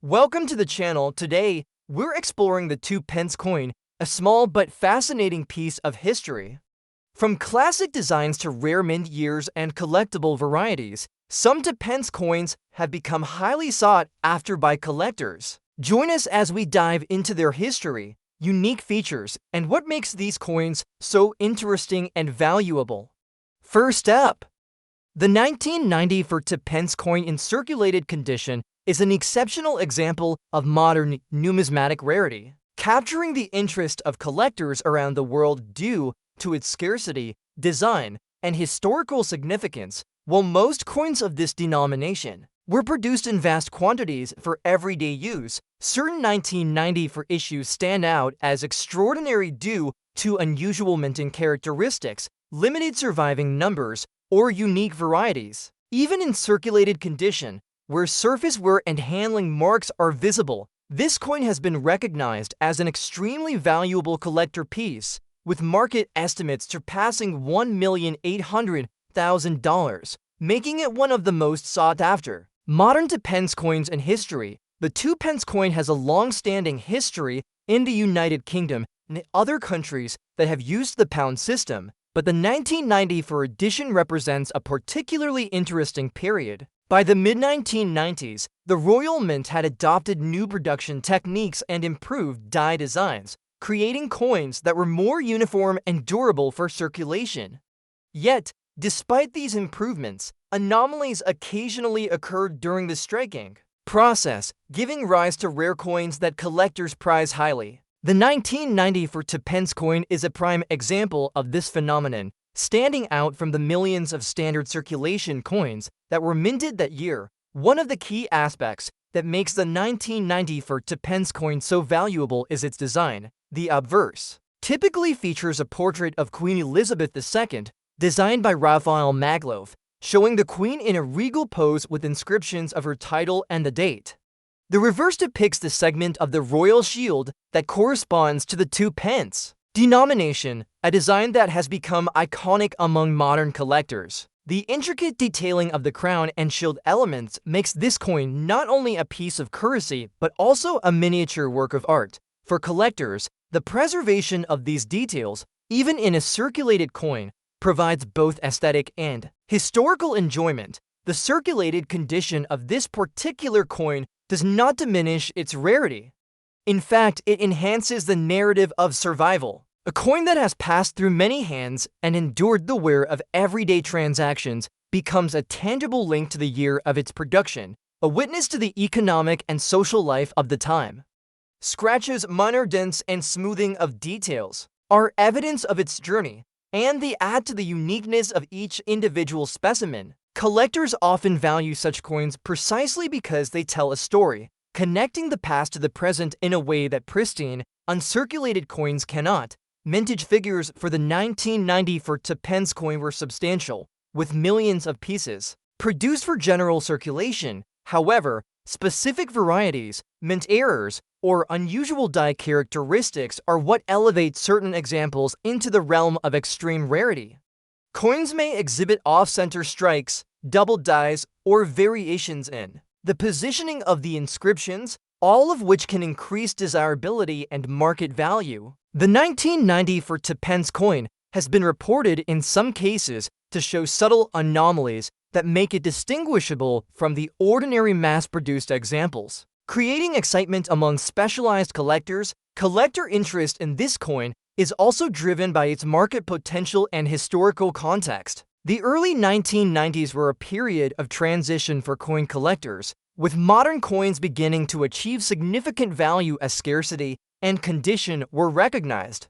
Welcome to the channel. Today, we're exploring the 2 pence coin, a small but fascinating piece of history. From classic designs to rare mint years and collectible varieties, some 2 pence coins have become highly sought after by collectors. Join us as we dive into their history, unique features, and what makes these coins so interesting and valuable. First up, the 1994 2 pence coin in circulated condition is an exceptional example of modern numismatic rarity, capturing the interest of collectors around the world due to its scarcity, design, and historical significance. While most coins of this denomination were produced in vast quantities for everyday use, certain 1994 issues stand out as extraordinary due to unusual minting characteristics, limited surviving numbers, or unique varieties. Even in circulated condition, where surface wear and handling marks are visible, this coin has been recognized as an extremely valuable collector piece, with market estimates surpassing $1,800,000, making it one of the most sought after modern 2 pence coins in history. The 2 pence coin has a long-standing history in the United Kingdom and other countries that have used the pound system, but the 1994 edition represents a particularly interesting period. By the mid-1990s, the Royal Mint had adopted new production techniques and improved die designs, creating coins that were more uniform and durable for circulation. Yet, despite these improvements, anomalies occasionally occurred during the striking process, giving rise to rare coins that collectors prize highly. The 1994 2 pence coin is a prime example of this phenomenon, standing out from the millions of standard circulation coins that were minted that year. One of the key aspects that makes the 1994 2 pence coin so valuable is its design. The obverse typically features a portrait of Queen Elizabeth II, designed by Raphael Magloff, showing the Queen in a regal pose with inscriptions of her title and the date. The reverse depicts the segment of the royal shield that corresponds to the 2 pence denomination, a design that has become iconic among modern collectors. The intricate detailing of the crown and shield elements makes this coin not only a piece of currency but also a miniature work of art. For collectors, the preservation of these details, even in a circulated coin, provides both aesthetic and historical enjoyment. The circulated condition of this particular coin does not diminish its rarity. In fact, it enhances the narrative of survival. A coin that has passed through many hands and endured the wear of everyday transactions becomes a tangible link to the year of its production, a witness to the economic and social life of the time. Scratches, minor dents, and smoothing of details are evidence of its journey, and they add to the uniqueness of each individual specimen. Collectors often value such coins precisely because they tell a story, connecting the past to the present in a way that pristine, uncirculated coins cannot. Mintage figures for the 1994 2 pence coin were substantial, with millions of pieces produced for general circulation. However, specific varieties, mint errors, or unusual die characteristics are what elevate certain examples into the realm of extreme rarity. Coins may exhibit off-center strikes, double dies, or variations in the positioning of the inscriptions, all of which can increase desirability and market value. The 1994 2 pence coin has been reported in some cases to show subtle anomalies that make it distinguishable from the ordinary mass-produced examples, creating excitement among specialized collectors. Collector interest in this coin is also driven by its market potential and historical context. The early 1990s were a period of transition for coin collectors, with modern coins beginning to achieve significant value as scarcity and condition were recognized.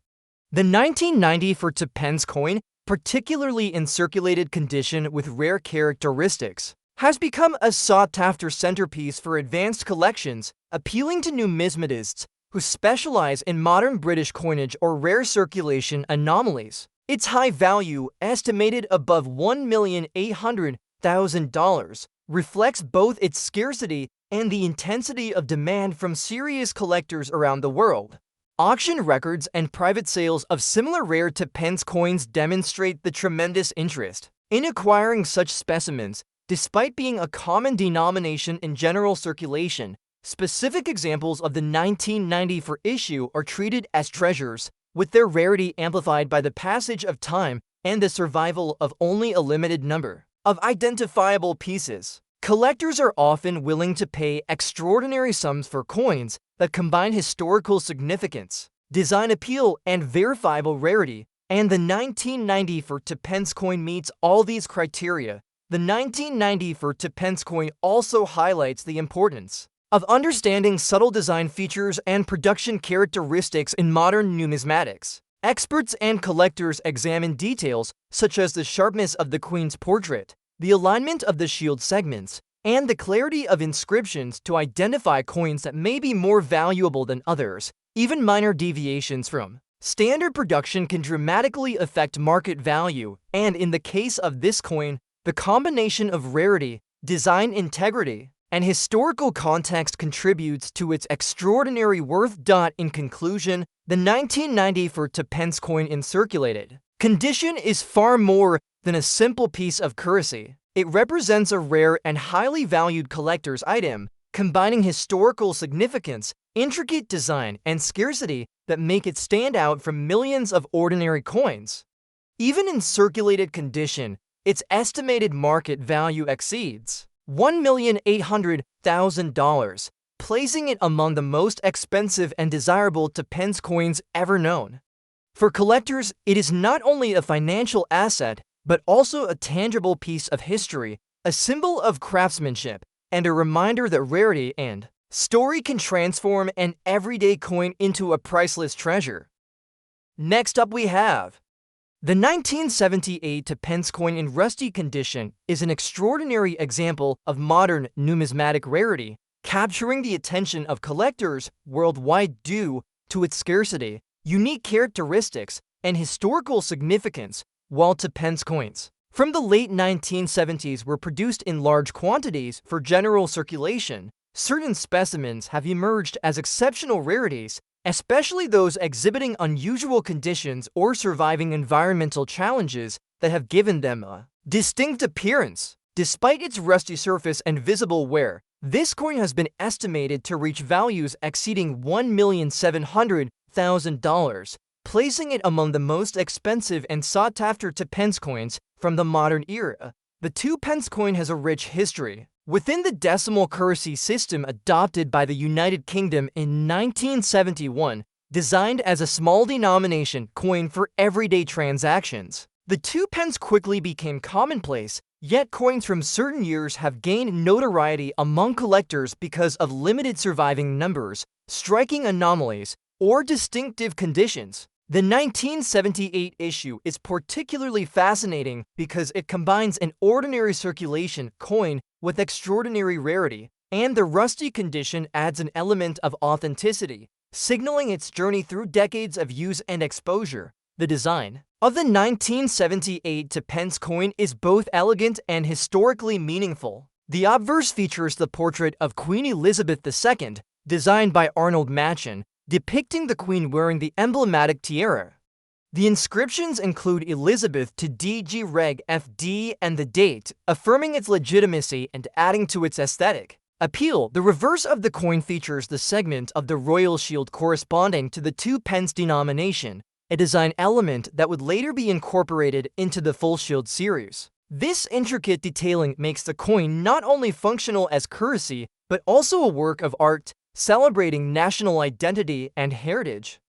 The 1994 2 pence coin, particularly in circulated condition with rare characteristics, has become a sought-after centerpiece for advanced collections, appealing to numismatists who specialize in modern British coinage or rare circulation anomalies. Its high value, estimated above $1,800,000, reflects both its scarcity and the intensity of demand from serious collectors around the world. Auction records and private sales of similar rare 2 pence coins demonstrate the tremendous interest in acquiring such specimens. Despite being a common denomination in general circulation, Specific examples of the 1994 issue are treated as treasures, with their rarity amplified by the passage of time and the survival of only a limited number of identifiable pieces. Collectors are often willing to pay extraordinary sums for coins that combine historical significance, design appeal, and verifiable rarity, and the 1994 to pence coin meets all these criteria. The 1994 to pence coin also highlights the importance of understanding subtle design features and production characteristics in modern numismatics. Experts and collectors examine details such as the sharpness of the queen's portrait, the alignment of the shield segments, and the clarity of inscriptions to identify coins that may be more valuable than others. Even minor deviations from standard production can dramatically affect market value, and in the case of this coin, the combination of rarity, design integrity, and historical context contributes to its extraordinary worth. In conclusion, the 1994 to pence coin in circulated condition is far more than a simple piece of currency. It represents a rare and highly valued collector's item, combining historical significance, intricate design, and scarcity that make it stand out from millions of ordinary coins. Even in circulated condition, its estimated market value exceeds $1,800,000, placing it among the most expensive and desirable to pence coins ever known. For collectors, it is not only a financial asset, but also a tangible piece of history, a symbol of craftsmanship, and a reminder that rarity and story can transform an everyday coin into a priceless treasure. Next up we have the 1978 to pence coin in rusty condition is an extraordinary example of modern numismatic rarity, capturing the attention of collectors worldwide due to its scarcity, unique characteristics, and historical significance. While to pence coins from the late 1970s were produced in large quantities for general circulation, certain specimens have emerged as exceptional rarities, especially those exhibiting unusual conditions or surviving environmental challenges that have given them a distinct appearance. Despite its rusty surface and visible wear, this coin has been estimated to reach values exceeding $1,700,000, placing it among the most expensive and sought-after to pence coins from the modern era. The 2 pence coin has a rich history. Within the decimal currency system adopted by the United Kingdom in 1971, designed as a small denomination coin for everyday transactions, the 2 pence quickly became commonplace, yet coins from certain years have gained notoriety among collectors because of limited surviving numbers, striking anomalies, or distinctive conditions. The 1978 issue is particularly fascinating because it combines an ordinary circulation coin with extraordinary rarity, and the rusty condition adds an element of authenticity, signaling its journey through decades of use and exposure. The design of the 1978 to pence coin is both elegant and historically meaningful. The obverse features the portrait of Queen Elizabeth II, designed by Arnold Machen, depicting the Queen wearing the emblematic tiara. The inscriptions include Elizabeth to DG Reg FD and the date, affirming its legitimacy and adding to its aesthetic appeal. The reverse of the coin features the segment of the royal shield corresponding to the 2 pence denomination, a design element that would later be incorporated into the full shield series. This intricate detailing makes the coin not only functional as currency, but also a work of art, celebrating national identity and heritage.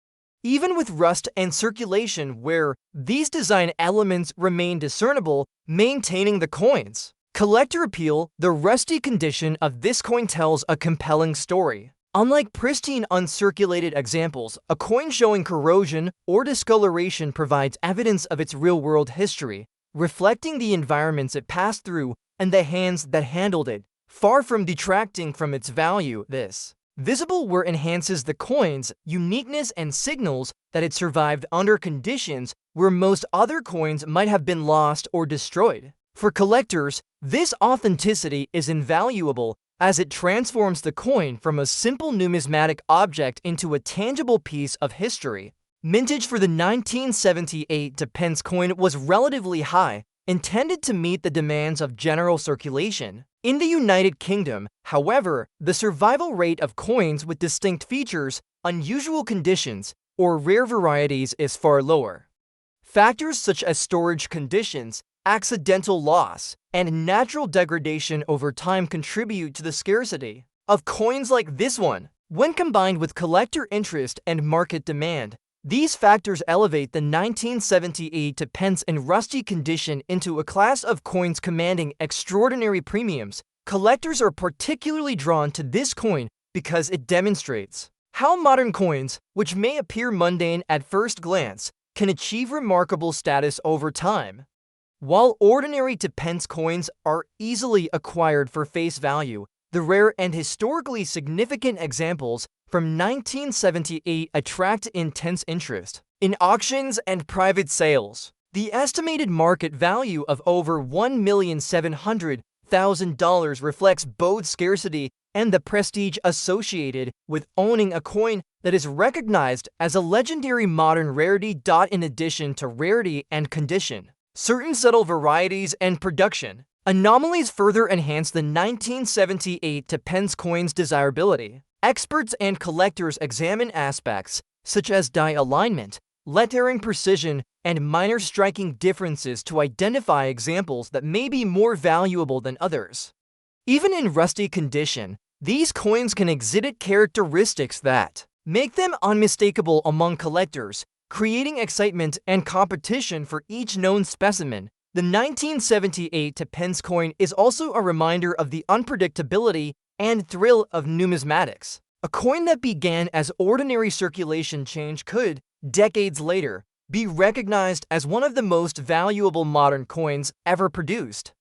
Even with rust and circulation where these design elements remain discernible, maintaining the coin's collector appeal, the rusty condition of this coin tells a compelling story. Unlike pristine uncirculated examples, a coin showing corrosion or discoloration provides evidence of its real-world history, reflecting the environments it passed through and the hands that handled it, far from detracting from its value. This visible wear enhances the coin's uniqueness and signals that it survived under conditions where most other coins might have been lost or destroyed. For collectors, this authenticity is invaluable as it transforms the coin from a simple numismatic object into a tangible piece of history. Mintage for the 1978 to pence coin was relatively high, intended to meet the demands of general circulation. In the United Kingdom, however, the survival rate of coins with distinct features, unusual conditions, or rare varieties is far lower. Factors such as storage conditions, accidental loss, and natural degradation over time contribute to the scarcity of coins like this one. When combined with collector interest and market demand, these factors elevate the 1978 to pence in rusty condition into a class of coins commanding extraordinary premiums. Collectors are particularly drawn to this coin because it demonstrates how modern coins, which may appear mundane at first glance, can achieve remarkable status over time. While ordinary to pence coins are easily acquired for face value, the rare and historically significant examples from 1978 attract intense interest. In auctions and private sales, the estimated market value of over $1,700,000 reflects both scarcity and the prestige associated with owning a coin that is recognized as a legendary modern rarity. In addition to rarity and condition, certain subtle varieties and production anomalies further enhance the 1978 to pence coin's desirability. Experts and collectors examine aspects such as die alignment, lettering precision, and minor striking differences to identify examples that may be more valuable than others. Even in rusty condition, these coins can exhibit characteristics that make them unmistakable among collectors, creating excitement and competition for each known specimen. The 1978 to pence coin is also a reminder of the unpredictability and thrill of numismatics. A coin that began as ordinary circulation change could, decades later, be recognized as one of the most valuable modern coins ever produced.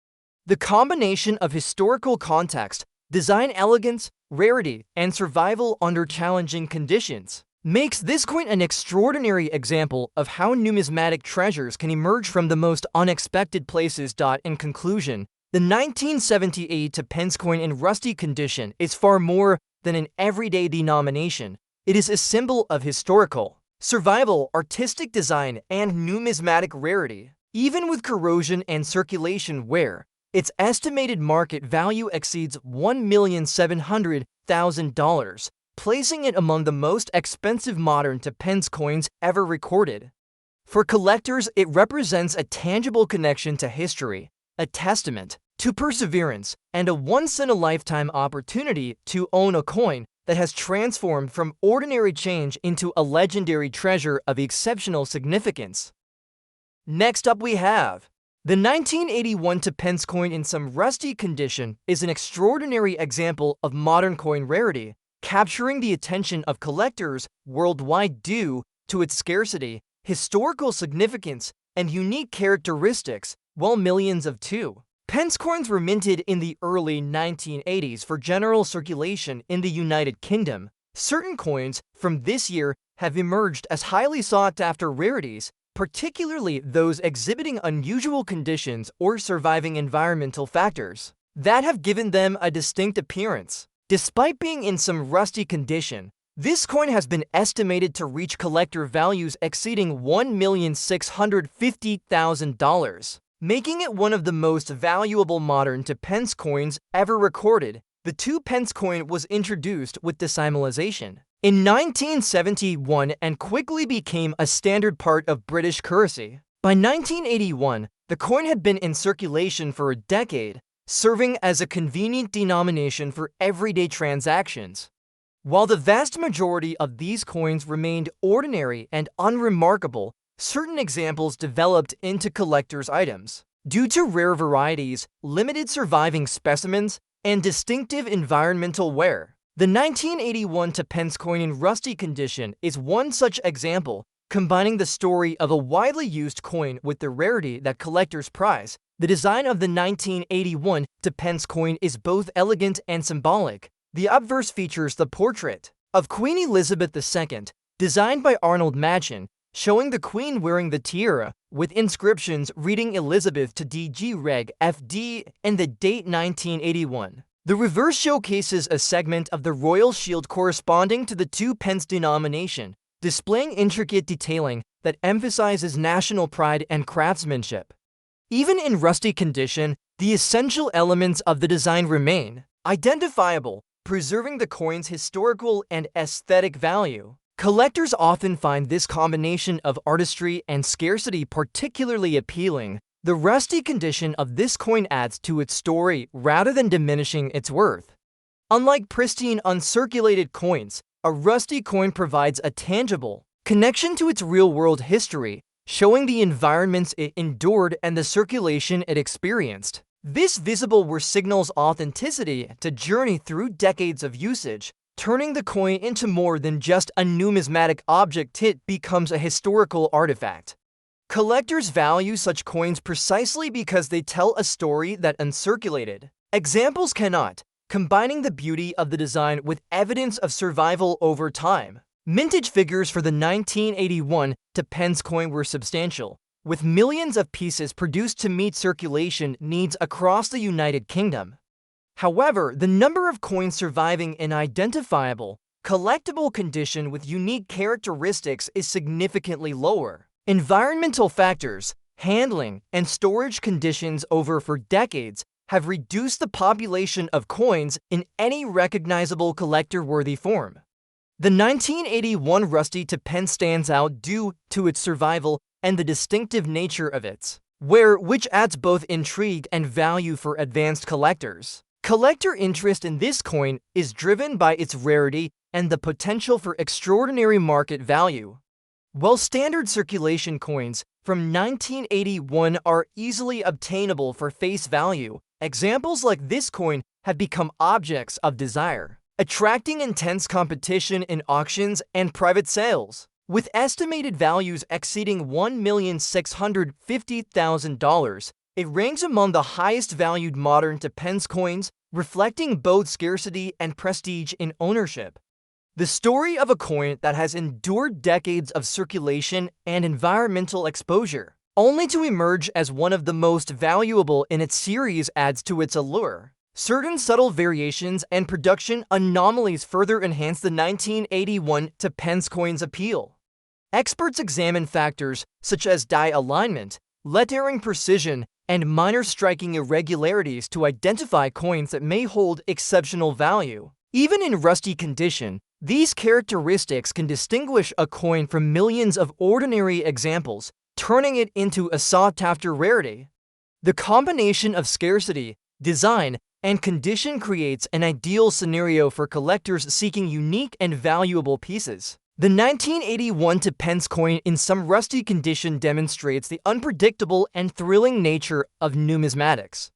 The combination of historical context, design elegance, rarity, and survival under challenging conditions makes this coin an extraordinary example of how numismatic treasures can emerge from the most unexpected places. In conclusion, the 1978 to pence coin in rusty condition is far more than an everyday denomination. It is a symbol of historical survival, artistic design, and numismatic rarity. Even with corrosion and circulation wear, its estimated market value exceeds $1,700,000, placing it among the most expensive modern to pence coins ever recorded. For collectors, it represents a tangible connection to history, a testament to perseverance, and a once-in-a-lifetime opportunity to own a coin that has transformed from ordinary change into a legendary treasure of exceptional significance. Next up we have the 1981 to pence coin in some rusty condition is an extraordinary example of modern coin rarity, capturing the attention of collectors worldwide due to its scarcity, historical significance, and unique characteristics. While millions of 2 pence coins were minted in the early 1980s for general circulation in the United Kingdom, certain coins from this year have emerged as highly sought-after rarities, particularly those exhibiting unusual conditions or surviving environmental factors that have given them a distinct appearance. Despite being in some rusty condition, this coin has been estimated to reach collector values exceeding $1,650,000, making it one of the most valuable modern to pence coins ever recorded. The 2 pence coin was introduced with decimalization in 1971 and quickly became a standard part of British currency. By 1981, the coin had been in circulation for a decade, serving as a convenient denomination for everyday transactions. While the vast majority of these coins remained ordinary and unremarkable, certain examples developed into collector's items. Due to rare varieties, limited surviving specimens, and distinctive environmental wear, the 1981 to pence coin in rusty condition is one such example, combining the story of a widely used coin with the rarity that collectors prize. The design of the 1981 to pence coin is both elegant and symbolic. The obverse features the portrait of Queen Elizabeth II, designed by Arnold Machen, showing the Queen wearing the tiara, with inscriptions reading Elizabeth to DG Reg FD and the date 1981. The reverse showcases a segment of the royal shield corresponding to the 2 pence denomination, displaying intricate detailing that emphasizes national pride and craftsmanship. Even in rusty condition, the essential elements of the design remain identifiable, preserving the coin's historical and aesthetic value. Collectors often find this combination of artistry and scarcity particularly appealing. The rusty condition of this coin adds to its story rather than diminishing its worth. Unlike pristine, uncirculated coins, a rusty coin provides a tangible connection to its real-world history, showing the environments it endured and the circulation it experienced. This visible worth signals authenticity to journey through decades of usage, turning the coin into more than just a numismatic object. It becomes a historical artifact. Collectors value such coins precisely because they tell a story that uncirculated examples cannot, combining the beauty of the design with evidence of survival over time. Mintage figures for the 1981 pence coin were substantial, with millions of pieces produced to meet circulation needs across the United Kingdom. However, the number of coins surviving in identifiable, collectible condition with unique characteristics is significantly lower. Environmental factors, handling, and storage conditions for decades have reduced the population of coins in any recognizable collector-worthy form. The 1981 rusty pence stands out due to its survival and the distinctive nature of its wear, which adds both intrigue and value for advanced collectors. Collector interest in this coin is driven by its rarity and the potential for extraordinary market value. While standard circulation coins from 1981 are easily obtainable for face value, examples like this coin have become objects of desire, attracting intense competition in auctions and private sales. With estimated values exceeding $1,650,000, it ranks among the highest valued modern pence coins, reflecting both scarcity and prestige in ownership. The story of a coin that has endured decades of circulation and environmental exposure, only to emerge as one of the most valuable in its series, adds to its allure. Certain subtle variations and production anomalies further enhance the 1981 pence coin's appeal. Experts examine factors such as die alignment, lettering precision, and minor striking irregularities to identify coins that may hold exceptional value. Even in rusty condition, these characteristics can distinguish a coin from millions of ordinary examples, turning it into a sought-after rarity. The combination of scarcity, design, and condition creates an ideal scenario for collectors seeking unique and valuable pieces. The 1981 pence coin in some rusty condition demonstrates the unpredictable and thrilling nature of numismatics.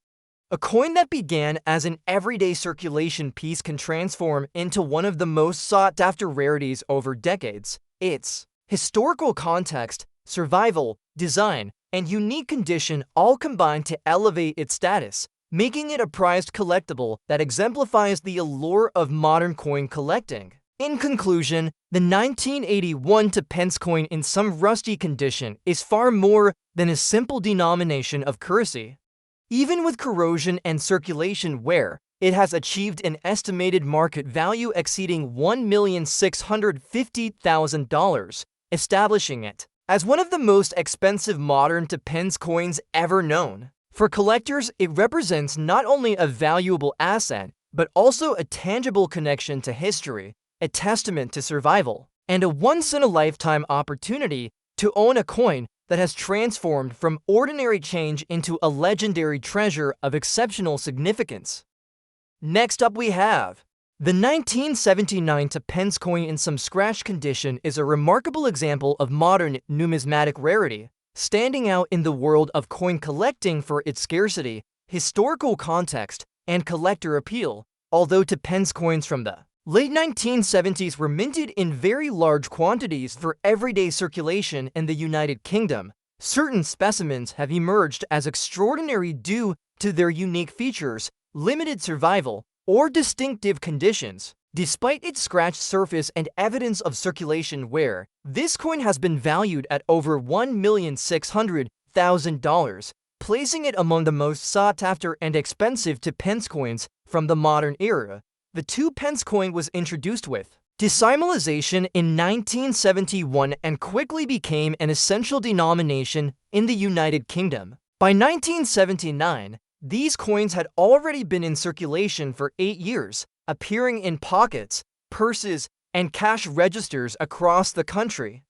A coin that began as an everyday circulation piece can transform into one of the most sought-after rarities over decades. Its historical context, survival, design, and unique condition all combine to elevate its status, making it a prized collectible that exemplifies the allure of modern coin collecting. In conclusion, the 1981 pence coin in some rusty condition is far more than a simple denomination of currency. Even with corrosion and circulation wear, it has achieved an estimated market value exceeding $1,650,000, establishing it as one of the most expensive modern pence coins ever known. For collectors, it represents not only a valuable asset, but also a tangible connection to history, a testament to survival, and a once-in-a-lifetime opportunity to own a coin that has transformed from ordinary change into a legendary treasure of exceptional significance. Next up we have the 1979 pence coin in some scratch condition is a remarkable example of modern numismatic rarity, standing out in the world of coin collecting for its scarcity, historical context, and collector appeal. Although pence coins from the late 1970s were minted in very large quantities for everyday circulation in the United Kingdom, certain specimens have emerged as extraordinary due to their unique features, limited survival, or distinctive conditions. Despite its scratched surface and evidence of circulation wear, this coin has been valued at over $1,600,000, placing it among the most sought-after and expensive pence coins from the modern era. The 2 pence coin was introduced with decimalization in 1971 and quickly became an essential denomination in the United Kingdom. By 1979, these coins had already been in circulation for 8 years, appearing in pockets, purses, and cash registers across the country.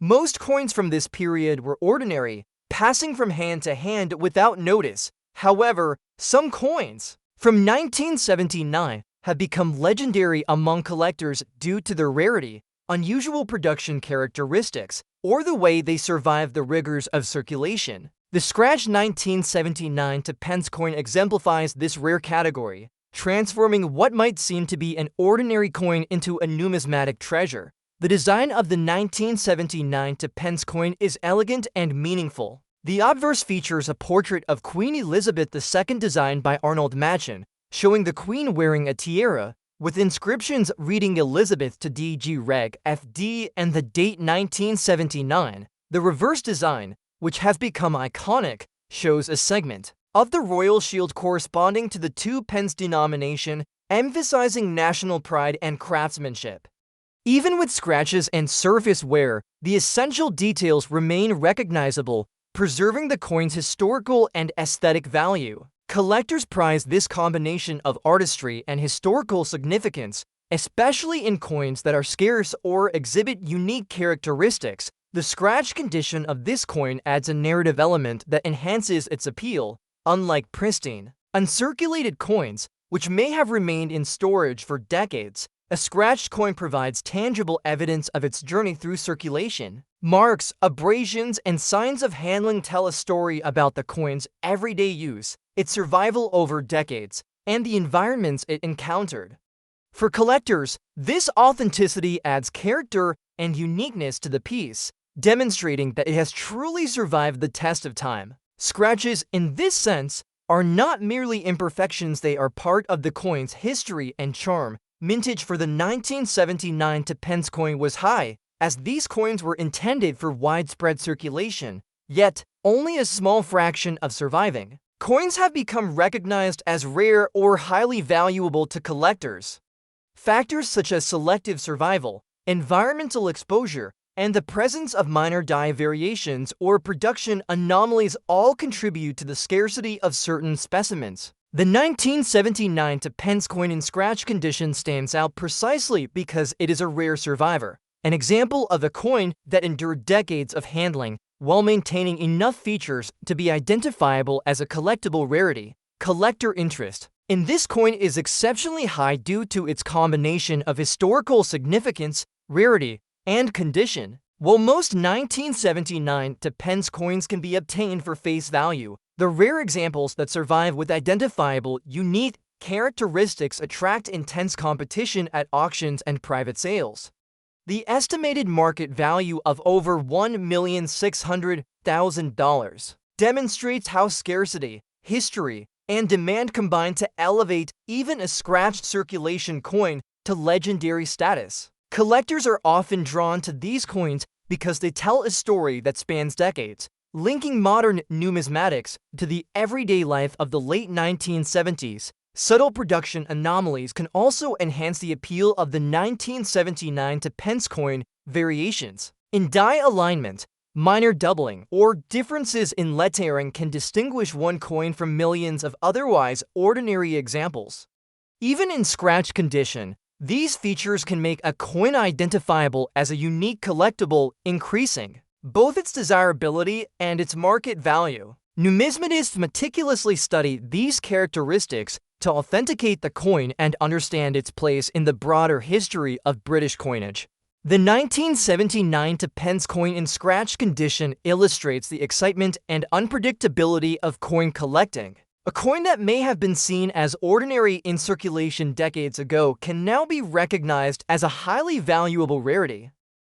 Most coins from this period were ordinary, passing from hand to hand without notice. However, some coins from 1979 have become legendary among collectors due to their rarity, unusual production characteristics, or the way they survive the rigors of circulation. The scratch 1979 to pence coin exemplifies this rare category, transforming what might seem to be an ordinary coin into a numismatic treasure. The design of the 1979 to pence coin is elegant and meaningful. The obverse features a portrait of Queen Elizabeth II designed by Arnold Machen, showing the Queen wearing a tiara, with inscriptions reading Elizabeth to DG Reg FD and the date 1979. The reverse design, which has become iconic, shows a segment of the royal shield corresponding to the 2 pence denomination, emphasizing national pride and craftsmanship. Even with scratches and surface wear, the essential details remain recognizable, preserving the coin's historical and aesthetic value. Collectors prize this combination of artistry and historical significance, especially in coins that are scarce or exhibit unique characteristics. The scratch condition of this coin adds a narrative element that enhances its appeal, unlike pristine, uncirculated coins, which may have remained in storage for decades. A scratched coin provides tangible evidence of its journey through circulation. Marks, abrasions, and signs of handling tell a story about the coin's everyday use, its survival over decades, and the environments it encountered. For collectors, this authenticity adds character and uniqueness to the piece, demonstrating that it has truly survived the test of time. Scratches, in this sense, are not merely imperfections, they are part of the coin's history and charm. Mintage for the 1979 to pence coin was high, as these coins were intended for widespread circulation, yet only a small fraction of surviving. Coins have become recognized as rare or highly valuable to collectors. Factors such as selective survival, environmental exposure, and the presence of minor die variations or production anomalies all contribute to the scarcity of certain specimens. The 1979 to pence coin in scratch condition stands out precisely because it is a rare survivor, an example of a coin that endured decades of handling while maintaining enough features to be identifiable as a collectible rarity. Collector interest in this coin is exceptionally high due to its combination of historical significance, rarity, and condition. While most 1979 to pence coins can be obtained for face value, the rare examples that survive with identifiable, unique characteristics attract intense competition at auctions and private sales. The estimated market value of over $1,600,000 demonstrates how scarcity, history, and demand combine to elevate even a scratched circulation coin to legendary status. Collectors are often drawn to these coins because they tell a story that spans decades, linking modern numismatics to the everyday life of the late 1970s. Subtle production anomalies can also enhance the appeal of the 1979 to pence coin variations. In die alignment, minor doubling or differences in lettering can distinguish one coin from millions of otherwise ordinary examples. Even in scratch condition, these features can make a coin identifiable as a unique collectible, increasing both its desirability and its market value. Numismatists meticulously study these characteristics to authenticate the coin and understand its place in the broader history of British coinage. The 1979 to pence coin in scratch condition illustrates the excitement and unpredictability of coin collecting. A coin that may have been seen as ordinary in circulation decades ago can now be recognized as a highly valuable rarity.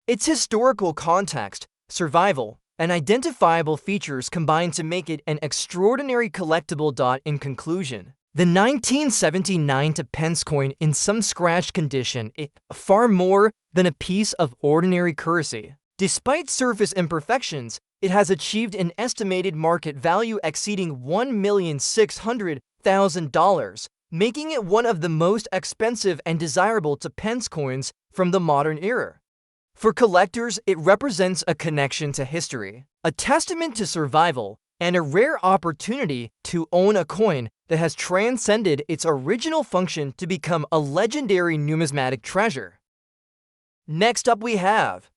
Its historical context, survival, and identifiable features combine to make it an extraordinary collectible. In conclusion, the 1979 to pence coin in some scratch condition is far more than a piece of ordinary currency. Despite surface imperfections, it has achieved an estimated market value exceeding $1,600,000, making it one of the most expensive and desirable to pence coins from the modern era. For collectors, it represents a connection to history, a testament to survival, and a rare opportunity to own a coin that has transcended its original function to become a legendary numismatic treasure. Next up we have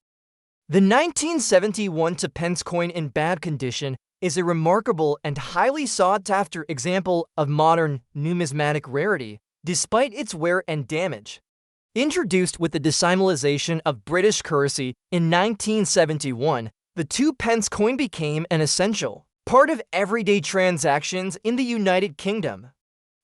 the 1971 pence coin in bad condition is a remarkable and highly sought-after example of modern numismatic rarity, despite its wear and damage. Introduced with the decimalization of British currency in 1971, the 2 pence coin became an essential part of everyday transactions in the United Kingdom.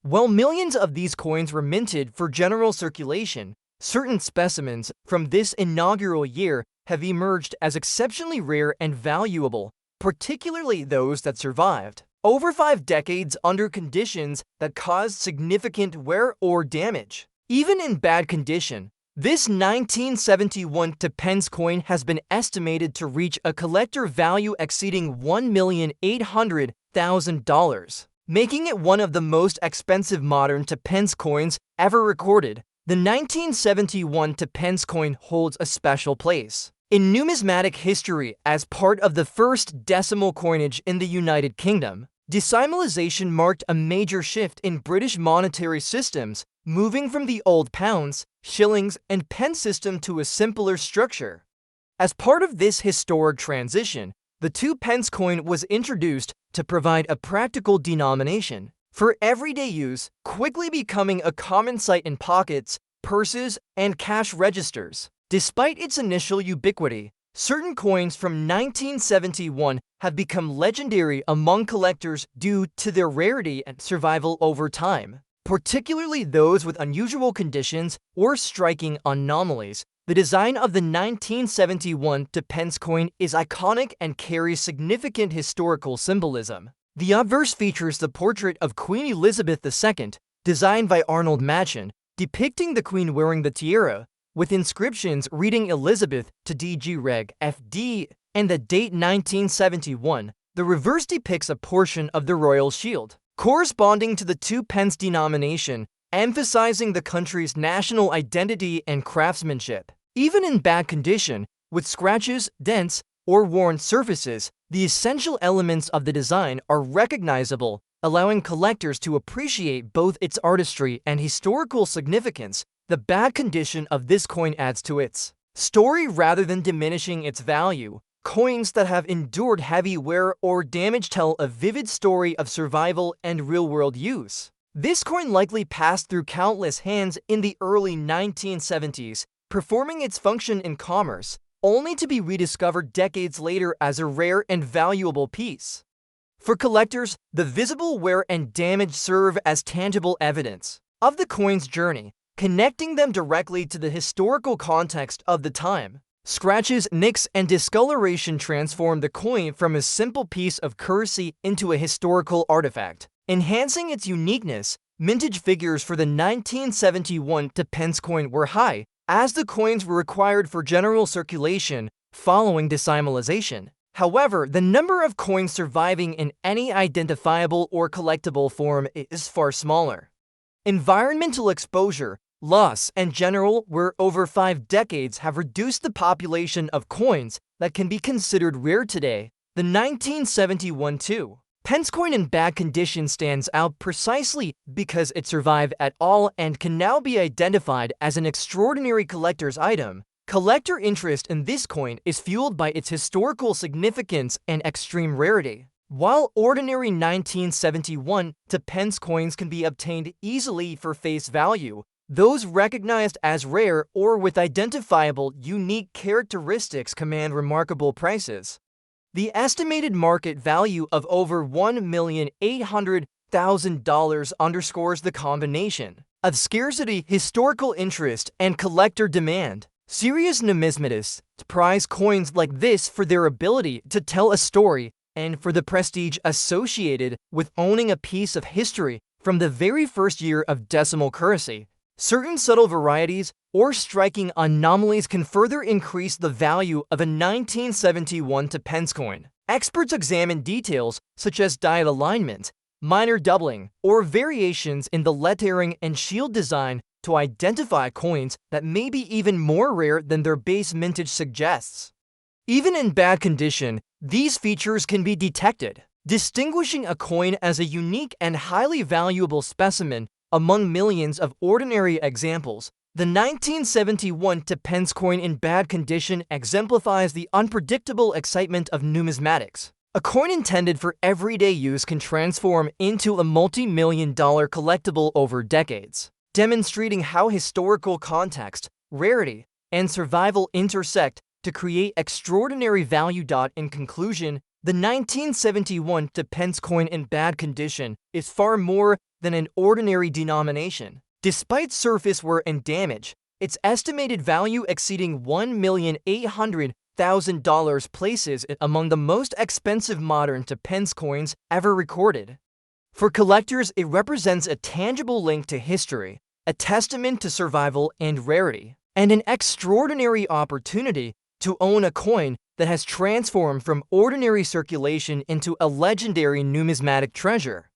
While millions of these coins were minted for general circulation, certain specimens from this inaugural year have emerged as exceptionally rare and valuable, particularly those that survived over 5 decades under conditions that caused significant wear or damage. Even in bad condition, this 1971 pence coin has been estimated to reach a collector value exceeding $1,800,000, making it one of the most expensive modern pence coins ever recorded. The 1971 pence coin holds a special place in numismatic history as part of the first decimal coinage in the United Kingdom. Decimalization marked a major shift in British monetary systems, moving from the old pounds, shillings, and pence system to a simpler structure. As part of this historic transition, the 2 pence coin was introduced to provide a practical denomination for everyday use, quickly becoming a common sight in pockets, purses, and cash registers. Despite its initial ubiquity, certain coins from 1971 have become legendary among collectors due to their rarity and survival over time, particularly those with unusual conditions or striking anomalies. The design of the 1971 pence coin is iconic and carries significant historical symbolism. The obverse features the portrait of Queen Elizabeth II, designed by Arnold Machen, depicting the Queen wearing the tiara, with inscriptions reading Elizabeth to DG Reg FD and the date 1971. The reverse depicts a portion of the royal shield, corresponding to the 2 pence denomination, emphasizing the country's national identity and craftsmanship. Even in bad condition, with scratches, dents, or worn surfaces, the essential elements of the design are recognizable, allowing collectors to appreciate both its artistry and historical significance. The bad condition of this coin adds to its story rather than diminishing its value. Coins that have endured heavy wear or damage tell a vivid story of survival and real-world use. This coin likely passed through countless hands in the early 1970s, performing its function in commerce, only to be rediscovered decades later as a rare and valuable piece. For collectors, the visible wear and damage serve as tangible evidence of the coin's journey, connecting them directly to the historical context of the time. Scratches, nicks, and discoloration transform the coin from a simple piece of currency into a historical artifact, enhancing its uniqueness. Mintage figures for the 1971 pence coin were high, as the coins were required for general circulation following decimalization. However, the number of coins surviving in any identifiable or collectible form is far smaller. Environmental exposure, loss, and general wear over 5 decades have reduced the population of coins that can be considered rare today. The 1971 pence coin in bad condition stands out precisely because it survived at all and can now be identified as an extraordinary collector's item. Collector interest in this coin is fueled by its historical significance and extreme rarity. While ordinary 1971 pence coins can be obtained easily for face value, those recognized as rare or with identifiable unique characteristics command remarkable prices. The estimated market value of over $1,800,000 underscores the combination of scarcity, historical interest, and collector demand. Serious numismatists prize coins like this for their ability to tell a story and for the prestige associated with owning a piece of history from the very first year of decimal currency. Certain subtle varieties or striking anomalies can further increase the value of a 1971 pence coin. Experts examine details such as dial alignment, minor doubling, or variations in the lettering and shield design to identify coins that may be even more rare than their base mintage suggests. Even in bad condition, these features can be detected. distinguishing a coin as a unique and highly valuable specimen among millions of ordinary examples. The 1971 pence coin in bad condition exemplifies the unpredictable excitement of numismatics. A coin intended for everyday use can transform into a multi-million-dollar collectible over decades, demonstrating how historical context, rarity, and survival intersect to create extraordinary value. In conclusion, the 1971 pence coin in bad condition is far more than an ordinary denomination. Despite surface wear and damage, its estimated value exceeding $1,800,000 places it among the most expensive modern pence coins ever recorded. For collectors, it represents a tangible link to history, a testament to survival and rarity, and an extraordinary opportunity to own a coin that has transformed from ordinary circulation into a legendary numismatic treasure.